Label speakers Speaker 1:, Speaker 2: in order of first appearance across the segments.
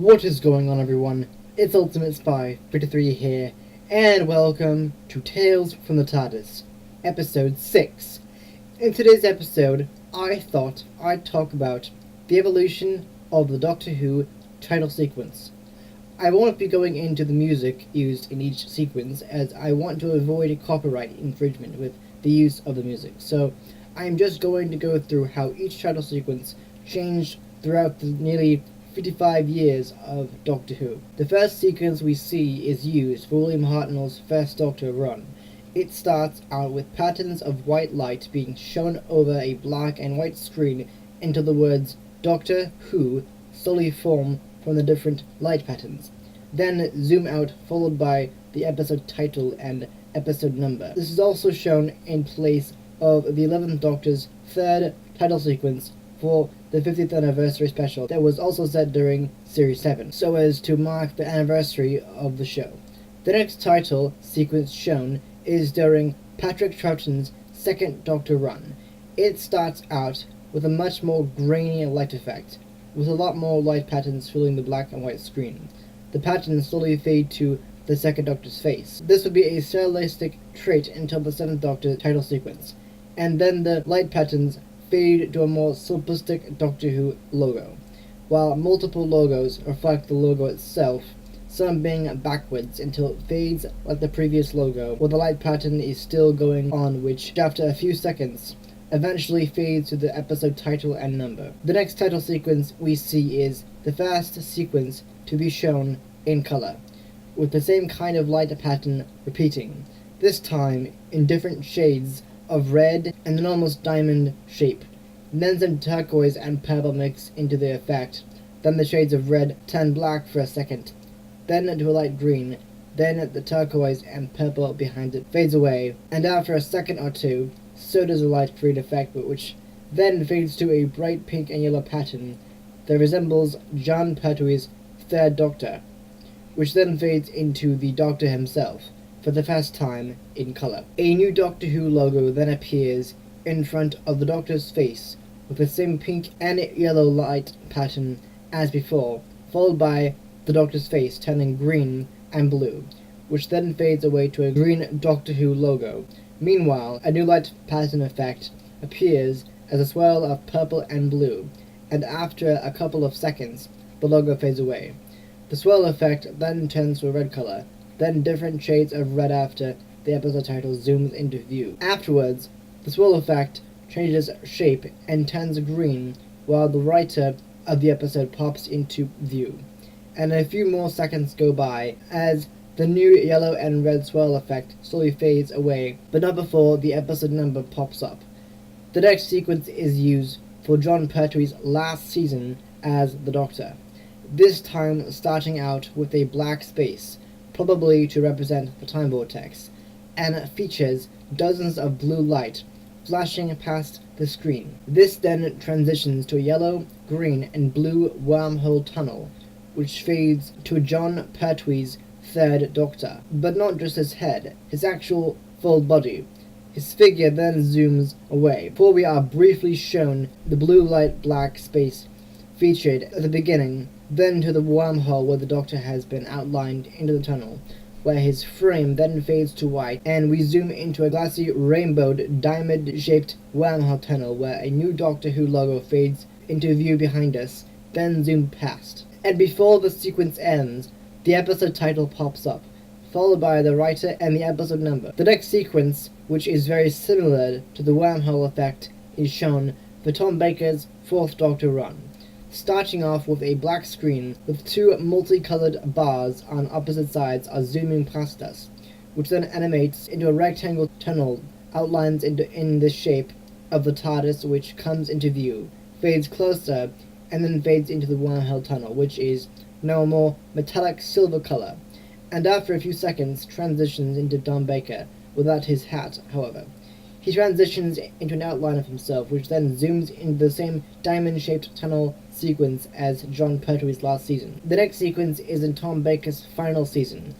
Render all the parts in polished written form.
Speaker 1: What is going on, everyone? It's Ultimate Spy 53 here, and welcome to Tales from the TARDIS, Episode 6. In today's episode, I thought I'd talk about the evolution of the Doctor Who title sequence. I won't be going into the music used in each sequence, as I want to avoid copyright infringement with the use of the music, so I'm just going to go through how each title sequence changed throughout the nearly 55 years of Doctor Who. The first sequence we see is used for William Hartnell's first Doctor run. It starts out with patterns of white light being shown over a black and white screen until the words Doctor Who slowly form from the different light patterns. Then zoom out, followed by the episode title and episode number. This is also shown in place of the 11th Doctor's third title sequence for the 50th anniversary special that was also set during Series 7, so as to mark the anniversary of the show. The next title sequence shown is during Patrick Troughton's second Doctor run. It starts out with a much more grainy light effect, with a lot more light patterns filling the black and white screen. The patterns slowly fade to the second Doctor's face. This would be a stylistic trait until the 7th Doctor title sequence, and then the light patterns fade to a more simplistic Doctor Who logo, while multiple logos reflect the logo itself, some being backwards until it fades like the previous logo, while the light pattern is still going on, which, after a few seconds, eventually fades to the episode title and number. The next title sequence we see is the first sequence to be shown in color, with the same kind of light pattern repeating, this time in different shades of red and an almost diamond shape. Then some turquoise and purple mix into the effect. Then the shades of red turn black for a second, then to a light green, then the turquoise and purple behind it fades away, and after a second or two, so does the light green effect, which then fades to a bright pink and yellow pattern that resembles John Pertwee's third Doctor, which then fades into the Doctor himself, for the first time in color. A new Doctor Who logo then appears in front of the Doctor's face with the same pink and yellow light pattern as before, followed by the Doctor's face turning green and blue, which then fades away to a green Doctor Who logo. Meanwhile, a new light pattern effect appears as a swirl of purple and blue, and after a couple of seconds, the logo fades away. The swirl effect then turns to a red color, then different shades of red after the episode title zooms into view. Afterwards, the swirl effect changes shape and turns green while the writer of the episode pops into view. And a few more seconds go by as the new yellow and red swirl effect slowly fades away, but not before the episode number pops up. The next sequence is used for John Pertwee's last season as the Doctor, this time starting out with a black space, probably to represent the time vortex, and features dozens of blue light flashing past the screen. This then transitions to a yellow, green, and blue wormhole tunnel, which fades to John Pertwee's third Doctor, but not just his head, his actual full body. His figure then zooms away, before we are briefly shown the blue light black space featured at the beginning, then to the wormhole where the Doctor has been outlined into the tunnel, where his frame then fades to white, and we zoom into a glassy rainbowed diamond-shaped wormhole tunnel where a new Doctor Who logo fades into view behind us, then zoomed past. And before the sequence ends, the episode title pops up, followed by the writer and the episode number. The next sequence, which is very similar to the wormhole effect, is shown for Tom Baker's fourth Doctor run, starting off with a black screen with two multicolored bars on opposite sides are zooming past us, which then animates into a rectangle tunnel outlines in the shape of the TARDIS, which comes into view, fades closer, and then fades into the wormhole tunnel, which is now a more metallic silver color, and after a few seconds transitions into Tom Baker, without his hat, however. He transitions into an outline of himself, which then zooms into the same diamond-shaped tunnel sequence as John Pertwee's last season. The next sequence is in Tom Baker's final season.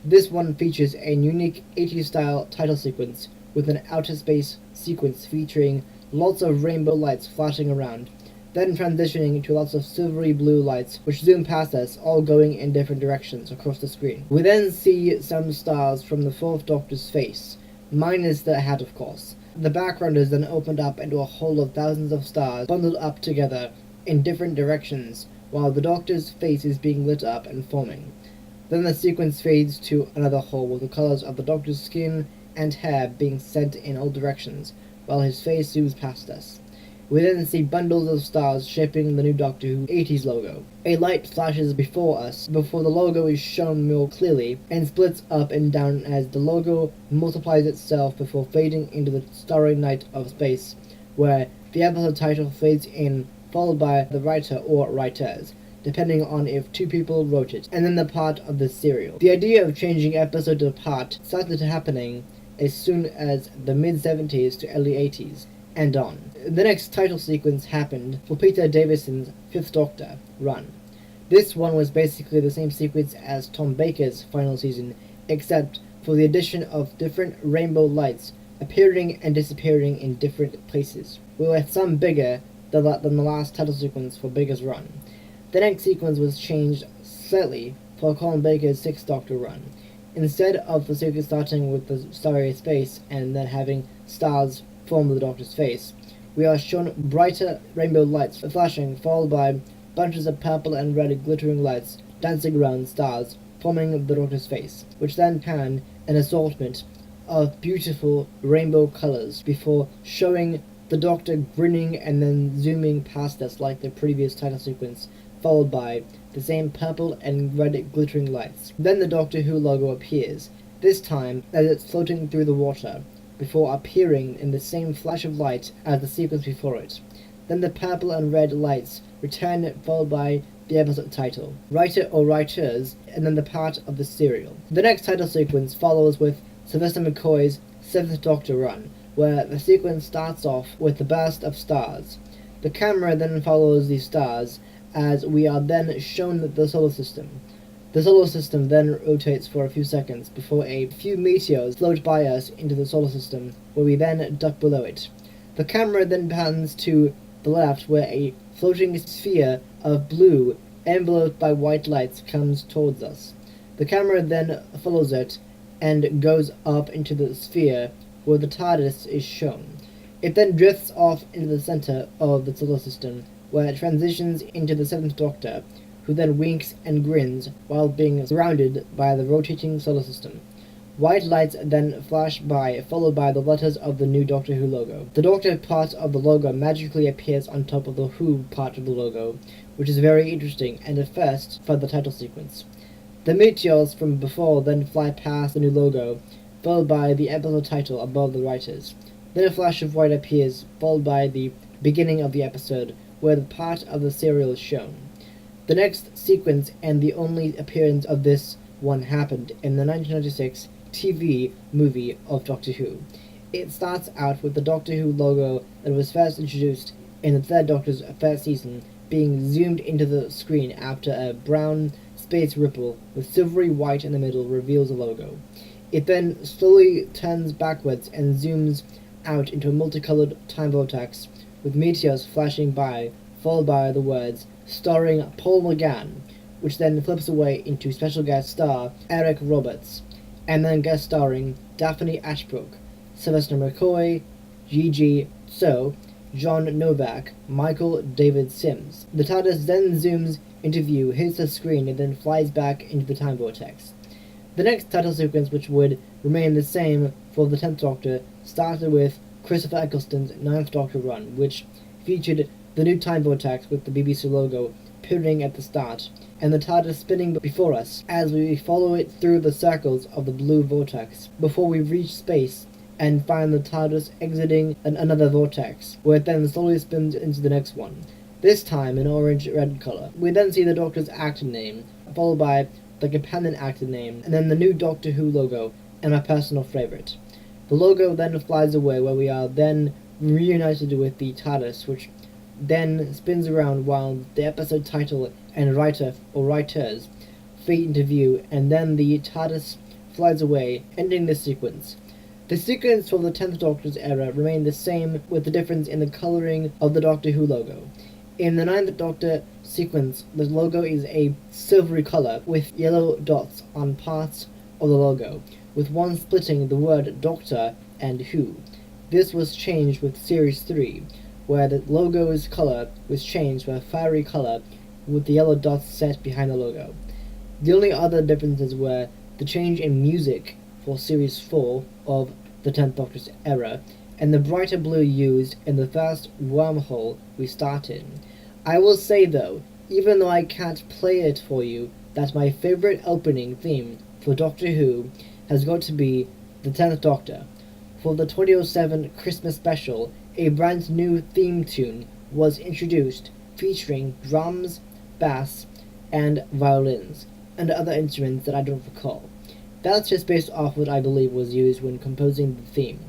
Speaker 1: This one features a unique 80s-style title sequence with an outer space sequence featuring lots of rainbow lights flashing around, then transitioning to lots of silvery blue lights which zoom past us, all going in different directions across the screen. We then see some stars from the Fourth Doctor's face, minus the hat of course. The background is then opened up into a hole of thousands of stars bundled up together in different directions, while the Doctor's face is being lit up and forming. Then the sequence fades to another hole with the colors of the Doctor's skin and hair being sent in all directions, while his face zooms past us. We then see bundles of stars shaping the new Doctor Who 80s logo. A light flashes before us, before the logo is shown more clearly, and splits up and down as the logo multiplies itself before fading into the starry night of space, where the episode title fades in, followed by the writer or writers, depending on if two people wrote it, and then the part of the serial. The idea of changing episode to part started happening as soon as the mid-70s to early 80s, and on. The next title sequence happened for Peter Davison's Fifth Doctor run. This one was basically the same sequence as Tom Baker's final season, except for the addition of different rainbow lights appearing and disappearing in different places, with some bigger than the last title sequence for Baker's run. The next sequence was changed slightly for Colin Baker's Sixth Doctor run. Instead of the sequence starting with the starry space and then having stars form the Doctor's face, we are shown brighter rainbow lights flashing, followed by bunches of purple and red glittering lights dancing around stars, forming the Doctor's face, which then pan an assortment of beautiful rainbow colors before showing the Doctor grinning and then zooming past us like the previous title sequence, followed by the same purple and red glittering lights. Then the Doctor Who logo appears, this time as it's floating through the water, before appearing in the same flash of light as the sequence before it. Then the purple and red lights return, followed by the episode title, writer or writers, and then the part of the serial. The next title sequence follows with Sylvester McCoy's Seventh Doctor run, where the sequence starts off with the burst of stars. The camera then follows these stars as we are then shown the solar system. The solar system then rotates for a few seconds before a few meteors float by us into the solar system, where we then duck below it. The camera then pans to the left, where a floating sphere of blue enveloped by white lights comes towards us. The camera then follows it and goes up into the sphere where the TARDIS is shown. It then drifts off into the center of the solar system, where it transitions into the Seventh Doctor, who then winks and grins while being surrounded by the rotating solar system. White lights then flash by, followed by the letters of the new Doctor Who logo. The Doctor part of the logo magically appears on top of the Who part of the logo, which is very interesting and a first for the title sequence. The meteors from before then fly past the new logo, followed by the episode title above the writers. Then a flash of white appears, followed by the beginning of the episode, where the part of the serial is shown. The next sequence, and the only appearance of this one, happened in the 1996 TV movie of Doctor Who. It starts out with the Doctor Who logo that was first introduced in the Third Doctor's first season being zoomed into the screen after a brown space ripple with silvery white in the middle reveals the logo. It then slowly turns backwards and zooms out into a multicolored time vortex with meteors flashing by, followed by the words starring Paul McGann, which then flips away into special guest star Eric Roberts, and then guest starring Daphne Ashbrook, Sylvester McCoy, Gigi So, John Novak, Michael David Sims. The TARDIS then zooms into view, hits the screen, and then flies back into the time vortex. The next title sequence, which would remain the same for the 10th Doctor, started with Christopher Eccleston's 9th Doctor run, which featured the new time vortex with the BBC logo appearing at the start, and the TARDIS spinning before us as we follow it through the circles of the blue vortex, before we reach space and find the TARDIS exiting another vortex, where it then slowly spins into the next one, this time in orange-red color. We then see the Doctor's actor name, followed by the companion actor name, and then the new Doctor Who logo, and my personal favorite. The logo then flies away, where we are then reunited with the TARDIS, which then spins around while the episode title and writer or writers fade into view, and then the TARDIS flies away, ending this sequence. The sequence from the 10th Doctor's era remained the same, with the difference in the coloring of the Doctor Who logo. In the Ninth Doctor sequence, the logo is a silvery color with yellow dots on parts of the logo, with one splitting the word Doctor and Who. This was changed with Series 3, where the logo's color was changed to a fiery color with the yellow dots set behind the logo. The only other differences were the change in music for Series 4 of the 10th Doctor's era, and the brighter blue used in the first wormhole we started. I will say though, even though I can't play it for you, that my favorite opening theme for Doctor Who has got to be the 10th Doctor. For the 2007 Christmas special, a brand new theme tune was introduced featuring drums, bass, and violins, and other instruments that I don't recall. That's just based off what I believe was used when composing the theme.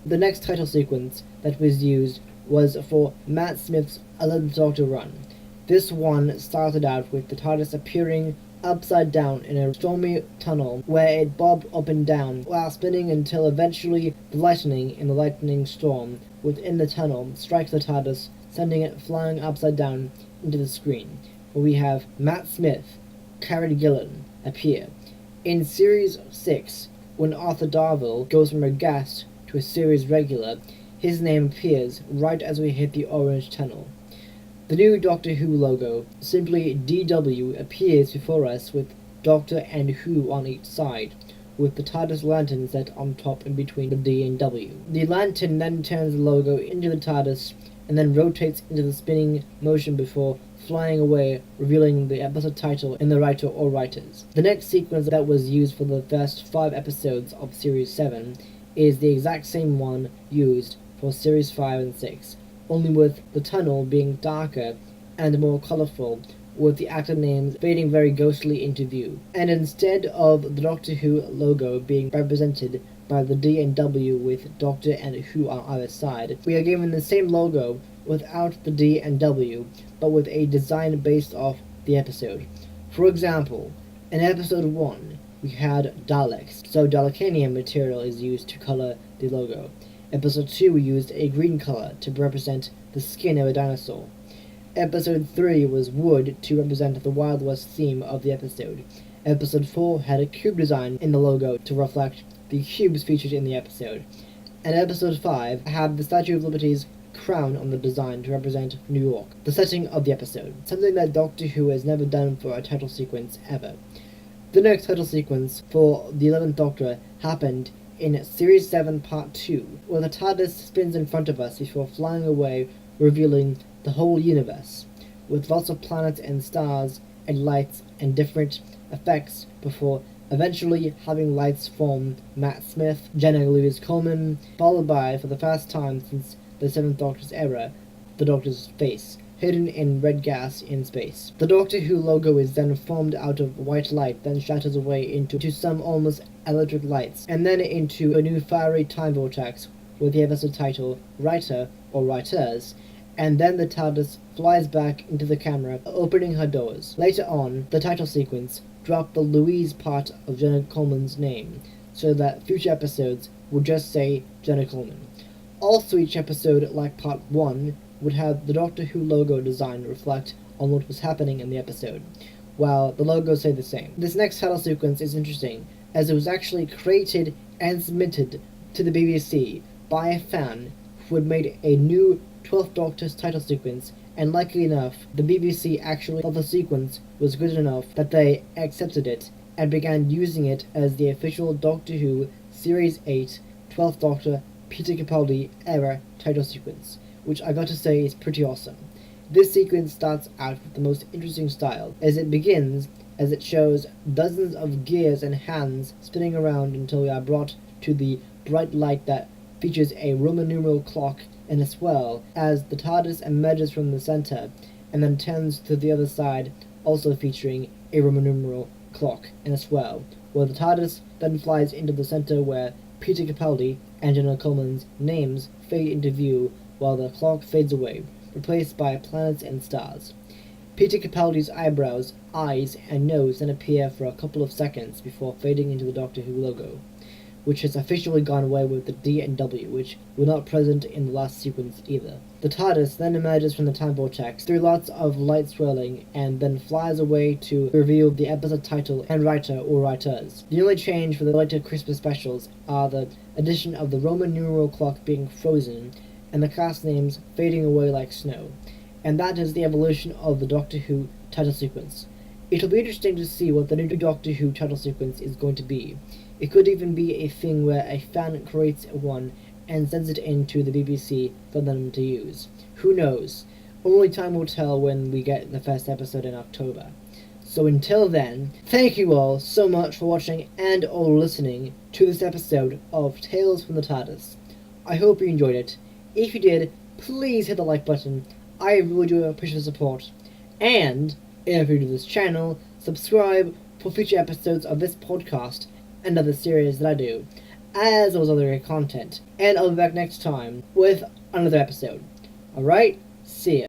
Speaker 1: The next title sequence that was used was for Matt Smith's 11th Doctor run. This one started out with the TARDIS appearing upside down in a stormy tunnel where it bobbed up and down while spinning until eventually the lightning in the lightning storm within the tunnel strikes the TARDIS, sending it flying upside down into the screen, where we have Matt Smith, Karen Gillan appear. In Series 6, when Arthur Darvill goes from a guest to a series regular, his name appears right as we hit the orange tunnel. The new Doctor Who logo, simply DW, appears before us with Doctor and Who on each side, with the TARDIS lantern set on top in between the D and W. The lantern then turns the logo into the TARDIS and then rotates into the spinning motion before flying away, revealing the episode title and the writer or writers. The next sequence that was used for the first 5 episodes of Series 7 is the exact same one used for Series 5 and 6, only with the tunnel being darker and more colorful, with the actor names fading very ghostly into view. And instead of the Doctor Who logo being represented by the D and W with Doctor and Who on either side, we are given the same logo without the D and W, but with a design based off the episode. For example, in episode 1, we had Daleks, so Dalekanium material is used to color the logo. Episode 2 we used a green color to represent the skin of a dinosaur. Episode 3 was wood to represent the Wild West theme of the episode. Episode 4 had a cube design in the logo to reflect the cubes featured in the episode. And episode 5 had the Statue of Liberty's crown on the design to represent New York, the setting of the episode, something that Doctor Who has never done for a title sequence ever. The next title sequence for the 11th Doctor happened in Series 7 Part 2, where the TARDIS spins in front of us before flying away, revealing the whole universe, with lots of planets and stars and lights and different effects before eventually having lights from Matt Smith, Jenna Louise Coleman, followed by, for the first time since the 7th Doctor's era, the Doctor's face, hidden in red gas in space. The Doctor Who logo is then formed out of white light, then shatters away into some almost electric lights, and then into a new fiery time vortex with the episode title Writer or Writers, and then the TARDIS flies back into the camera, opening her doors. Later on, the title sequence dropped the Louise part of Jenna Coleman's name, so that future episodes would just say Jenna Coleman. Also, each episode, like Part 1, would have the Doctor Who logo design reflect on what was happening in the episode, while the logos say the same. This next title sequence is interesting, as it was actually created and submitted to the BBC by a fan who had made a new 12th Doctor's title sequence, and likely enough, the BBC actually thought the sequence was good enough that they accepted it and began using it as the official Doctor Who Series 8 12th Doctor Peter Capaldi era title sequence, which I got to say is pretty awesome. This sequence starts out with the most interesting style, as it begins as it shows dozens of gears and hands spinning around until we are brought to the bright light that features a Roman numeral clock and a swirl as the TARDIS emerges from the center and then turns to the other side, also featuring a Roman numeral clock and a swirl, where the TARDIS then flies into the center where Peter Capaldi and Jenna Coleman's names fade into view while the clock fades away, replaced by planets and stars. Peter Capaldi's eyebrows, eyes, and nose then appear for a couple of seconds before fading into the Doctor Who logo. which has officially gone away with the D and W, which were not present in the last sequence either. The TARDIS then emerges from the time vortex through lots of light swirling and then flies away to reveal the episode title and writer or writers. The only change for the later Christmas specials are the addition of the Roman numeral clock being frozen and the cast names fading away like snow. And that is the evolution of the Doctor Who title sequence. It'll be interesting to see what the new Doctor Who title sequence is going to be. It could even be a thing where a fan creates one and sends it in to the BBC for them to use. Who knows? Only time will tell when we get the first episode in October. So until then, thank you all so much for watching and or listening to this episode of Tales from the TARDIS. I hope you enjoyed it. If you did, please hit the like button. I really do appreciate the support. And if you're new to this channel, subscribe for future episodes of this podcast and other series that I do, as well as other content. And I'll be back next time with another episode. Alright, see ya.